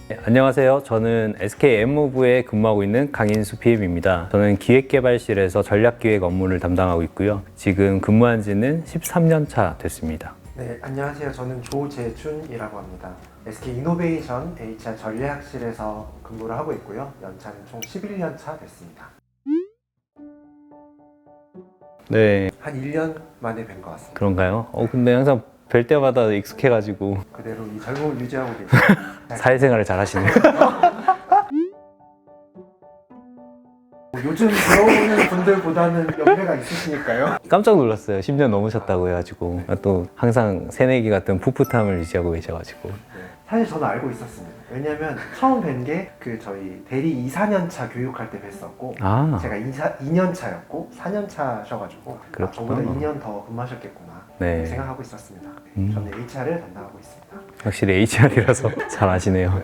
네, 안녕하세요. 저는 SK M무브에 근무하고 있는 강인수 PM입니다. 저는 기획개발실에서 전략기획 업무를 담당하고 있고요. 지금 근무한 지는 13년 차 됐습니다. 네, 안녕하세요. 저는 조재준이라고 합니다. SK 이노베이션 HR 전략실에서 근무를 하고 있고요. 연차는 총 11년 차 됐습니다. 네, 한 1년 만에 뵌 것 같습니다. 그런가요? 근데 항상 뵐 때마다 익숙해가지고 그대로 이 젊음을 유지하고 계시죠. 사회생활을 잘 하시네요. 요즘 들어오는 분들보다는 연배가 있으시니까요. 깜짝 놀랐어요. 10년 넘으셨다고 해가지고 또 항상 새내기 같은 풋풋함을 유지하고 계셔가지고. 네, 사실 저는 알고 있었습니다. 왜냐면 처음 뵌 게 저희 대리 2, 4년 차 교육할 때 뵀었고 아, 제가 2년 차였고 4년 차셔가지고 그렇구나. 저보다 2년 더 근무하셨겠구나 네. 생각하고 있었습니다. 저는 HR을 담당하고 있습니다. 확실히 HR이라서 잘 아시네요.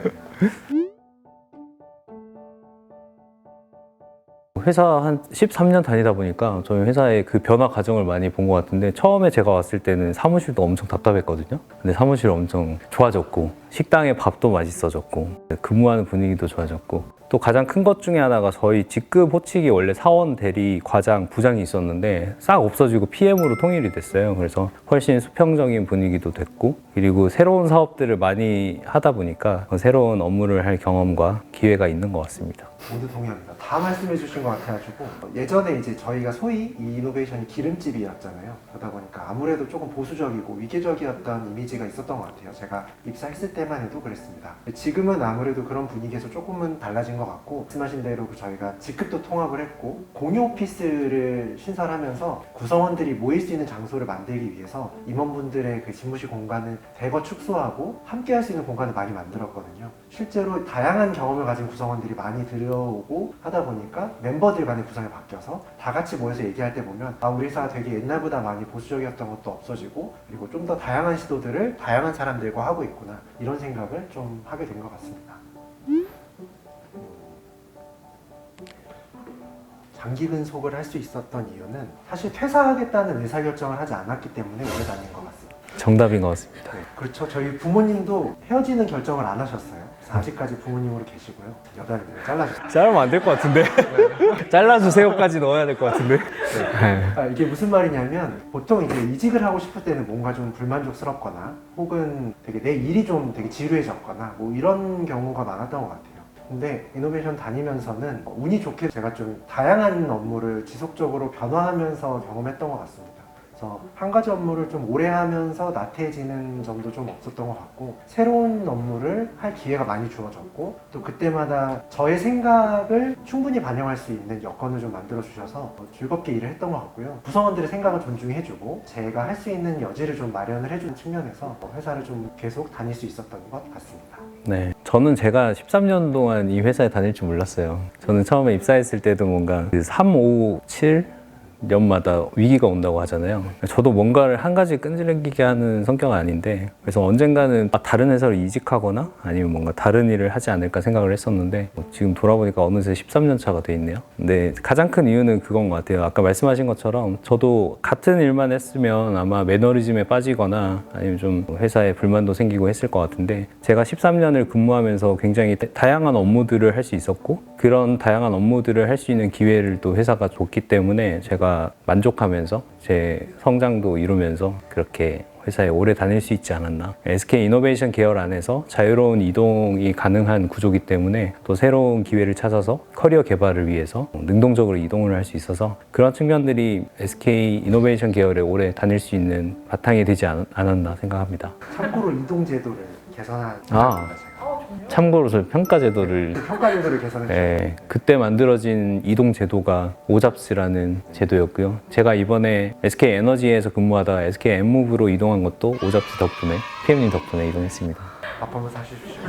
회사 한 13년 다니다 보니까 저희 회사의 그 변화 과정을 많이 본 것 같은데, 처음에 제가 왔을 때는 사무실도 엄청 답답했거든요. 근데 사무실 엄청 좋아졌고, 식당의 밥도 맛있어졌고, 근무하는 분위기도 좋아졌고, 또 가장 큰 것 중에 하나가 저희 직급 호칭이 원래 사원, 대리, 과장, 부장이 있었는데 싹 없어지고 PM으로 통일이 됐어요. 그래서 훨씬 수평적인 분위기도 됐고, 그리고 새로운 사업들을 많이 하다 보니까 새로운 업무를 할 경험과 기회가 있는 것 같습니다. 모두 동의합니다. 다 말씀해 주신 것 같아가지고 예전에 이제 저희가 소위 이 이노베이션이 기름집이었잖아요. 그러다 보니까 아무래도 조금 보수적이고 위계적이었던 이미지가 있었던 것 같아요. 제가 입사했을 때만 해도 그랬습니다. 지금은 아무래도 그런 분위기에서 조금은 달라진 것 같고, 말씀하신 대로 저희가 직급도 통합을 했고 공유 오피스를 신설하면서 구성원들이 모일 수 있는 장소를 만들기 위해서 임원분들의 그 집무실 공간을 대거 축소하고 함께 할 수 있는 공간을 많이 만들었거든요. 실제로 다양한 경험을 가진 구성원들이 많이 들어오고 하다 보니까 멤버들 간의 구성이 바뀌어서 다 같이 모여서 얘기할 때 보면 우리 회사가 되게 옛날보다 많이 보수적이었던 것도 없어지고, 그리고 좀 더 다양한 시도들을 다양한 사람들과 하고 있구나, 이런 생각을 좀 하게 된 것 같습니다. 장기 근속을 할 수 있었던 이유는 사실 퇴사하겠다는 의사결정을 하지 않았기 때문에 오래 다닌 것 같습니다. 정답인 것 같습니다. 네, 그렇죠. 저희 부모님도 헤어지는 결정을 안 하셨어요. 그래서 아직까지 부모님으로 계시고요. 여자님을 잘라주세요. 자르면 안 될 것 같은데? 잘라주세요까지 넣어야 될 것 같은데? 이게 무슨 말이냐면, 보통 이제 이직을 하고 싶을 때는 뭔가 좀 불만족스럽거나 혹은 되게 내 일이 좀 되게 지루해졌거나 뭐 이런 경우가 많았던 것 같아요. 근데 이노베이션 다니면서는 운이 좋게 제가 좀 다양한 업무를 지속적으로 변화하면서 경험했던 것 같습니다. 그래서 한 가지 업무를 좀 오래 하면서 나태해지는 점도 좀 없었던 것 같고, 새로운 업무를 할 기회가 많이 주어졌고, 또 그때마다 저의 생각을 충분히 반영할 수 있는 여건을 좀 만들어 주셔서 즐겁게 일을 했던 것 같고요. 구성원들의 생각을 존중해주고 제가 할 수 있는 여지를 좀 마련을 해주는 측면에서 회사를 좀 계속 다닐 수 있었던 것 같습니다. 네, 저는 제가 13년 동안 이 회사에 다닐 줄 몰랐어요. 저는 처음에 입사했을 때도 뭔가 3, 5, 7 년마다 위기가 온다고 하잖아요. 저도 뭔가를 한 가지 끈질기게 하는 성격은 아닌데, 그래서 언젠가는 다른 회사로 이직하거나 아니면 뭔가 다른 일을 하지 않을까 생각을 했었는데, 지금 돌아보니까 어느새 13년 차가 돼 있네요. 근데 가장 큰 이유는 그건 것 같아요. 아까 말씀하신 것처럼 저도 같은 일만 했으면 아마 매너리즘에 빠지거나 아니면 좀 회사에 불만도 생기고 했을 것 같은데, 제가 13년을 근무하면서 굉장히 다양한 업무들을 할 수 있었고, 그런 다양한 업무들을 할 수 있는 기회를 또 회사가 줬기 때문에 제가 만족하면서 제 성장도 이루면서 그렇게 회사에 오래 다닐 수 있지 않았나. SK 이노베이션 계열 안에서 자유로운 이동이 가능한 구조이기 때문에 또 새로운 기회를 찾아서 커리어 개발을 위해서 능동적으로 이동을 할 수 있어서, 그런 측면들이 SK 이노베이션 계열에 오래 다닐 수 있는 바탕이 되지 않았나 생각합니다. 참고로 이동 제도를 개선한 제가. 참고로 저 평가 제도를 평가 제도를 개선했죠. 그때 만들어진 이동 제도가 오잡스라는 제도였고요. 제가 이번에 SK 에너지에서 근무하다가 SK M무브로 이동한 것도 오잡스 덕분에, PM님 덕분에 이동했습니다. 밥 한번 사주십시오.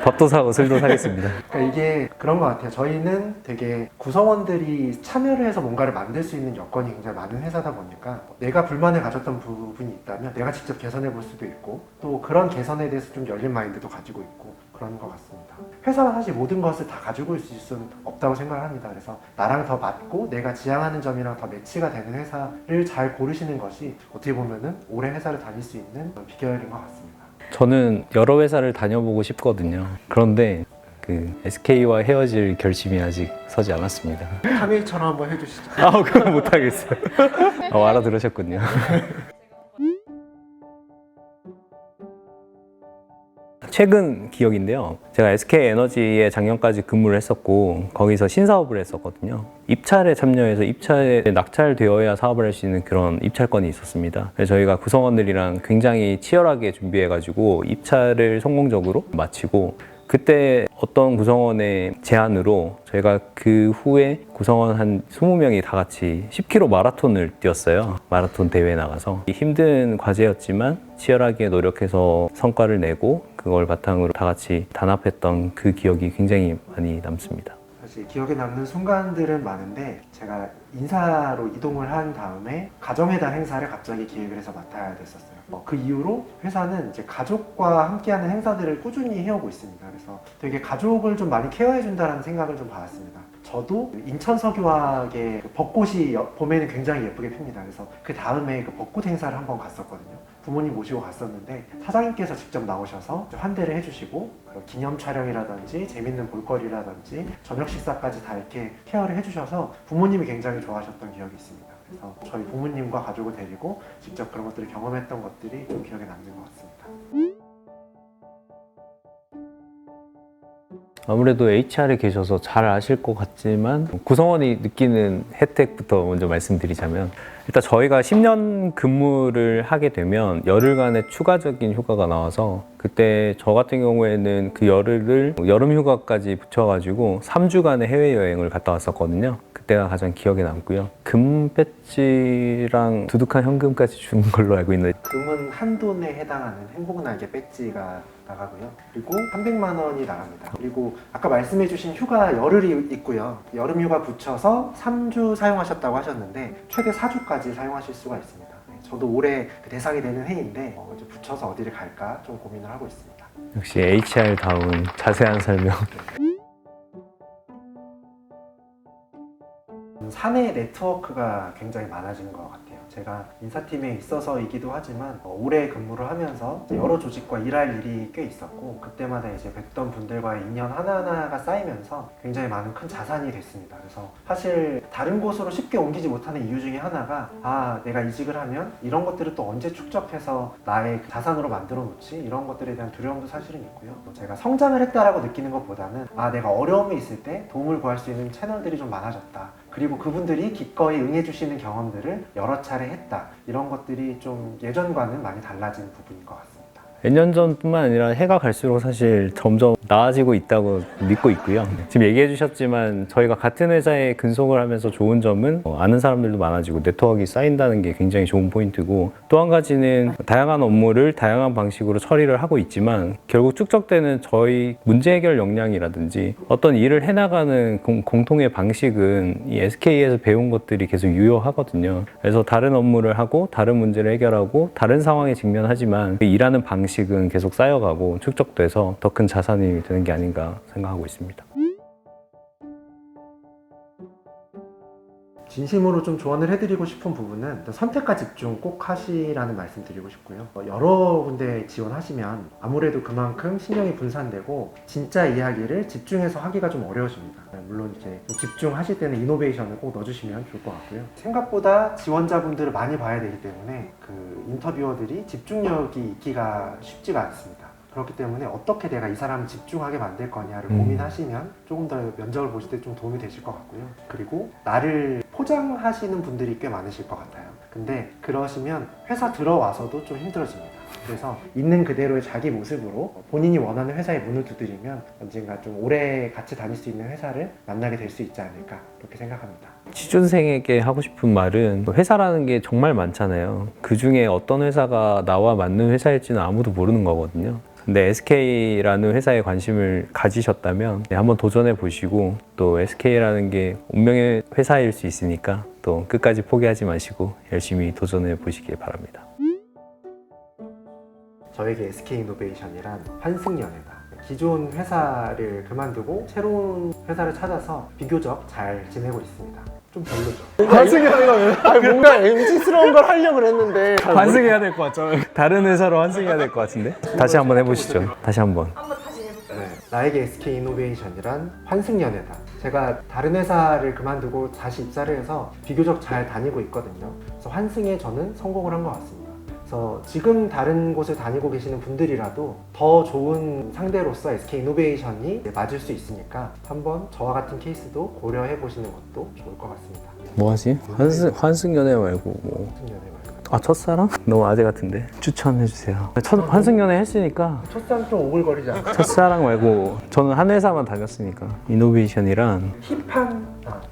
밥도 사고 술도 사겠습니다. 그러니까 이게 그런 것 같아요. 저희는 되게 구성원들이 참여를 해서 뭔가를 만들 수 있는 여건이 굉장히 많은 회사다 보니까, 내가 불만을 가졌던 부분이 있다면 내가 직접 개선해 볼 수도 있고, 또 그런 개선에 대해서 좀 열린 마인드도 가지고 있고, 그런 것 같습니다. 회사가 사실 모든 것을 다 가지고 있을 수는 없다고 생각을 합니다. 그래서 나랑 더 맞고 내가 지향하는 점이랑 더 매치가 되는 회사를 잘 고르시는 것이 어떻게 보면은 오래 회사를 다닐 수 있는 비결인 것 같습니다. 저는 여러 회사를 다녀보고 싶거든요. 그런데 그 SK와 헤어질 결심이 아직 서지 않았습니다. 타밀처럼 한번 해주시죠. 그건 못하겠어요. 알아들으셨군요. 최근 기억인데요. 제가 SK에너지에 작년까지 근무를 했었고 거기서 신사업을 했었거든요. 입찰에 참여해서 입찰에 낙찰되어야 사업을 할 수 있는 그런 입찰권이 있었습니다. 그래서 저희가 구성원들이랑 굉장히 치열하게 준비해가지고 입찰을 성공적으로 마치고 그때 어떤 구성원의 제안으로 저희가 그 후에 구성원 한 20명이 다 같이 10km 마라톤을 뛰었어요. 마라톤 대회에 나가서 힘든 과제였지만 치열하게 노력해서 성과를 내고 그걸 바탕으로 다 같이 단합했던 그 기억이 굉장히 많이 남습니다. 사실 기억에 남는 순간들은 많은데 제가 인사로 이동을 한 다음에 가정회담 행사를 갑자기 기획을 해서 맡아야 됐었어요. 그 이후로 회사는 이제 가족과 함께하는 행사들을 꾸준히 해오고 있습니다. 그래서 되게 가족을 좀 많이 케어해준다는 생각을 좀 받았습니다. 저도 인천 서교학의 그 벚꽃이 봄에는 굉장히 예쁘게 핍니다. 그래서 그 다음에 그 벚꽃 행사를 한번 갔었거든요. 부모님 모시고 갔었는데 사장님께서 직접 나오셔서 환대를 해주시고 기념 촬영이라든지 재밌는 볼거리라든지 저녁 식사까지 다 이렇게 케어를 해주셔서 부모님이 굉장히 좋아하셨던 기억이 있습니다. 그래서 저희 부모님과 가족을 데리고 직접 그런 것들을 경험했던 것들이 좀 기억에 남는 것 같습니다. 아무래도 HR에 계셔서 잘 아실 것 같지만 구성원이 느끼는 혜택부터 먼저 말씀드리자면 일단 저희가 10년 근무를 하게 되면 열흘간의 추가적인 휴가가 나와서 그때 저 같은 경우에는 그 열흘을 여름 휴가까지 붙여가지고 3주간의 해외여행을 갔다 왔었거든요. 그때가 가장 기억에 남고요. 금 배지랑 두둑한 현금까지 주는 걸로 알고 있는데 금은 한돈에 해당하는 행복날개 배지가 나가고요. 그리고 300만 원이 나갑니다. 그리고 아까 말씀해주신 휴가 열흘이 있고요. 여름 휴가 붙여서 3주 사용하셨다고 하셨는데 최대 4주까지 사용하실 수가 있습니다. 저도 올해 그 대상이 되는 해인데 이제 붙여서 어디를 갈까 좀 고민을 하고 있습니다. 역시 HR다운 자세한 설명. 사내 네트워크가 굉장히 많아진 것 같아요. 제가 인사팀에 있어서이기도 하지만 오래 근무를 하면서 여러 조직과 일할 일이 꽤 있었고 그때마다 이제 뵀던 분들과의 인연 하나하나가 쌓이면서 굉장히 많은 큰 자산이 됐습니다. 그래서 사실 다른 곳으로 쉽게 옮기지 못하는 이유 중에 하나가 내가 이직을 하면 이런 것들을 또 언제 축적해서 나의 자산으로 만들어 놓지? 이런 것들에 대한 두려움도 사실은 있고요. 제가 성장을 했다라고 느끼는 것보다는 내가 어려움이 있을 때 도움을 구할 수 있는 채널들이 좀 많아졌다. 그리고 그분들이 기꺼이 응해주시는 경험들을 여러 차례 했다. 이런 것들이 좀 예전과는 많이 달라진 부분인 것 같습니다. 몇 년 전뿐만 아니라 해가 갈수록 사실 점점 나아지고 있다고 믿고 있고요. 지금 얘기해 주셨지만 저희가 같은 회사에 근속을 하면서 좋은 점은 아는 사람들도 많아지고 네트워크가 쌓인다는 게 굉장히 좋은 포인트고 또 한 가지는 다양한 업무를 다양한 방식으로 처리를 하고 있지만 결국 축적되는 저희 문제 해결 역량이라든지 어떤 일을 해나가는 공통의 방식은 이 SK에서 배운 것들이 계속 유효하거든요. 그래서 다른 업무를 하고 다른 문제를 해결하고 다른 상황에 직면하지만 그 일하는 방식은 계속 쌓여가고 축적돼서 더 큰 자산이 되는 게 아닌가 생각하고 있습니다. 진심으로 좀 조언을 해드리고 싶은 부분은 선택과 집중 꼭 하시라는 말씀 드리고 싶고요. 여러 군데 지원하시면 아무래도 그만큼 신경이 분산되고 진짜 이야기를 집중해서 하기가 좀 어려워집니다. 물론 이제 집중하실 때는 이노베이션을 꼭 넣어주시면 좋을 것 같고요. 생각보다 지원자분들을 많이 봐야 되기 때문에 그 인터뷰어들이 집중력이 있기가 쉽지가 않습니다. 그렇기 때문에 어떻게 내가 이 사람을 집중하게 만들 거냐를 고민하시면 조금 더 면접을 보실 때 좀 도움이 되실 것 같고요. 그리고 나를 포장하시는 분들이 꽤 많으실 것 같아요. 근데 그러시면 회사 들어와서도 좀 힘들어집니다. 그래서 있는 그대로의 자기 모습으로 본인이 원하는 회사에 문을 두드리면 언젠가 좀 오래 같이 다닐 수 있는 회사를 만나게 될 수 있지 않을까 그렇게 생각합니다. 취준생에게 하고 싶은 말은 회사라는 게 정말 많잖아요. 그 중에 어떤 회사가 나와 맞는 회사일지는 아무도 모르는 거거든요. 근데 SK라는 회사에 관심을 가지셨다면 한번 도전해 보시고 또 SK라는 게 운명의 회사일 수 있으니까 또 끝까지 포기하지 마시고 열심히 도전해 보시길 바랍니다. 저에게 SK이노베이션이란 환승연애다. 기존 회사를 그만두고 새로운 회사를 찾아서 비교적 잘 지내고 있습니다. 좀 별로죠. 환승연애가 아니, 뭔가 MZ스러운 걸 하려고 했는데 환승해야 될 것 같죠? 다른 회사로 환승해야 될 것 같은데? 다시 한번 해보시죠. 다시 한번. 한번 다시 해볼까요? 네, 나에게 SK 이노베이션이란 환승연애다. 제가 다른 회사를 그만두고 다시 입사를 해서 비교적 잘 다니고 있거든요. 그래서 환승에 저는 성공을 한 것 같습니다. 그래서 지금 다른 곳을 다니고 계시는 분들이라도 더 좋은 상대로서 SK 이노베이션이 맞을 수 있으니까 한번 저와 같은 케이스도 고려해 보시는 것도 좋을 것 같습니다. 뭐 하지? 환승연애 말고 뭐. 환승연애 말고. 아, 첫사랑? 너무 아재 같은데. 추천해주세요. 환승연애 했으니까 첫사랑 좀 오글거리지 않아요? 첫사랑 말고 저는 한 회사만 다녔으니까 이노베이션이란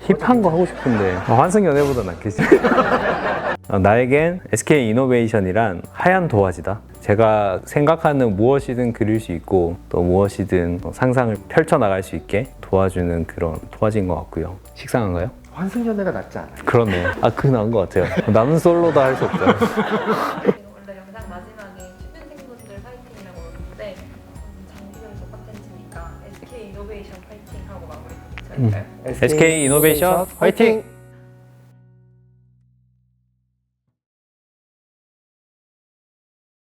힙한 거 하고 싶은데 환승연애보다 낫겠지. 나에겐 SK 이노베이션이란 하얀 도화지다. 제가 생각하는 무엇이든 그릴 수 있고 또 무엇이든 상상을 펼쳐나갈 수 있게 도와주는 그런 도화지인 것 같고요. 식상한가요? 환승연애가 낫지 않아요? 그렇네요. 아, 그게 나은 것 같아요. 나는 솔로다 할 수 없죠. 원래 영상 마지막에 취준생분들 파이팅이라고 그러는데 장기적인 첫 컨텐츠니까 SK 이노베이션 파이팅 하고 마무리 잘할까요? SK 이노베이션 화이팅!